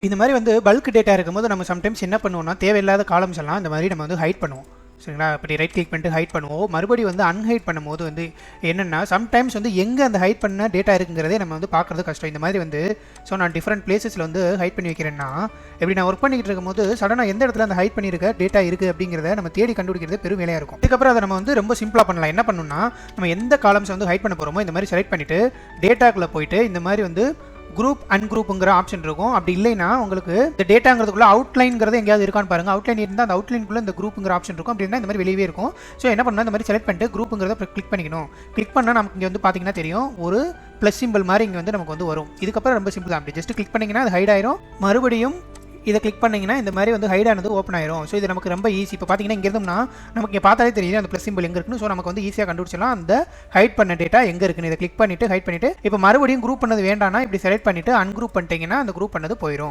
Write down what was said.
இந்த மாதிரி வந்து பல்க் டேட்டா இருக்கும்போது நம்ம சம்டைம்ஸ் என்ன பண்ணுவோம்னா தேவையில்லாத காலம்ஸ் எல்லாம் இந்த மாதிரி நம்ம வந்து ஹைட் பண்ணுவோம். சரிங்களா? அப்படி ரைட் கிளிக் பண்ணிட்டு ஹைட் பண்ணுவோம். மறுபடியும் வந்து அன்ஹைட் பண்ணும்போது வந்து என்னென்னா சம்டைம்ஸ் வந்து எங்கே அந்த ஹைட் பண்ண டேட்டா இருக்குங்கிறதே நம்ம வந்து பார்க்குறது கஷ்டம். இந்த மாதிரி வந்து நான் டிஃப்ரெண்ட் பிளேசஸில் வந்து ஹைட் பண்ணி வைக்கிறேன்னா எப்படி நான் ஒர்க் பண்ணிக்கிட்டு இருக்கும்போது சடனாக எந்த இடத்துல அந்த ஹைட் பண்ணியிருக்க டேட்டா இருக்குது அப்படிங்கிறத நம்ம தேடி கண்டுபிடிக்கிறது பெரும் வேலையாக இருக்கும். இதுக்கப்புறம் அதை நம்ம வந்து ரொம்ப சிம்பிளாக பண்ணலாம். என்ன பண்ணணும்னா நம்ம எந்த காலம்ஸ் வந்து ஹைட் பண்ண போகிறோமோ இந்த மாதிரி செலக்ட் பண்ணிவிட்டு டேட்டாக்குள்ளே போயிட்டு இந்த மாதிரி வந்து குரூப் அன்குரூப்புங்கிற ஆப்ஷன் இருக்கும். அப்படி இல்லைன்னா உங்களுக்கு இந்த டேட்டாங்கிறதுக்குள்ள அவுட்லைன்ங்கிறது எங்கேயாவது இருக்கான்னு பாருங்க. அவுட்லைன் இருந்தால் அந்த அவுட்லைனுக்குள்ள இந்த குரூப்புங்கிற ஆப்ஷன் இருக்கும். அப்படின்னா இந்த மாதிரி வெளியே இருக்கும். ஸோ என்ன பண்ணணும், இந்த மாதிரி செலக்ட் பண்ணிட்டு குரூப்புங்கிறத கிளிக் பண்ணிக்கணும். கிளிக் பண்ணால் நமக்கு இங்கே வந்து பார்த்தீங்கன்னா தெரியும் ஒரு ப்ளஸ் சிம்பிள் மாதிரி இங்கே வந்து நமக்கு வந்து வரும். இதுக்கப்புறம் ரொம்ப சிம்பிள் தான். அப்படி ஜஸ்ட் கிளிக் பண்ணிங்கன்னா அது ஹைட் ஆயிரும். மறுபடியும் இதை கிளிக் பண்ணிங்கன்னா இந்த மாதிரி வந்து ஹைட் ஆனது ஓப்பன் ஆயிரும். ஸோ இது நமக்கு ரொம்ப ஈஸி. இப்போ பார்த்தீங்கன்னா இங்கே இருந்தோம்னா நமக்கு இங்கே பார்த்தாலே தெரியுது அந்த ப்ளஸ் சிம்பிள் எங்கே இருக்குன்னு. ஸோ நமக்கு வந்து ஈஸியாக கண்டுபிடிச்சலாம் அந்த ஹைட் பண்ண டேட்டா எங்கே இருக்குன்னு. இதை கிளிக் பண்ணிட்டு ஹைட் பண்ணிட்டு இப்போ மறுபடியும் குரூப் பண்ணது வேண்டாம்னா இப்படி செலக்ட் பண்ணிட்டு அன்குரூப் பண்ணிட்டீங்கன்னா அந்த குரூப் பண்ணது போயிடும்.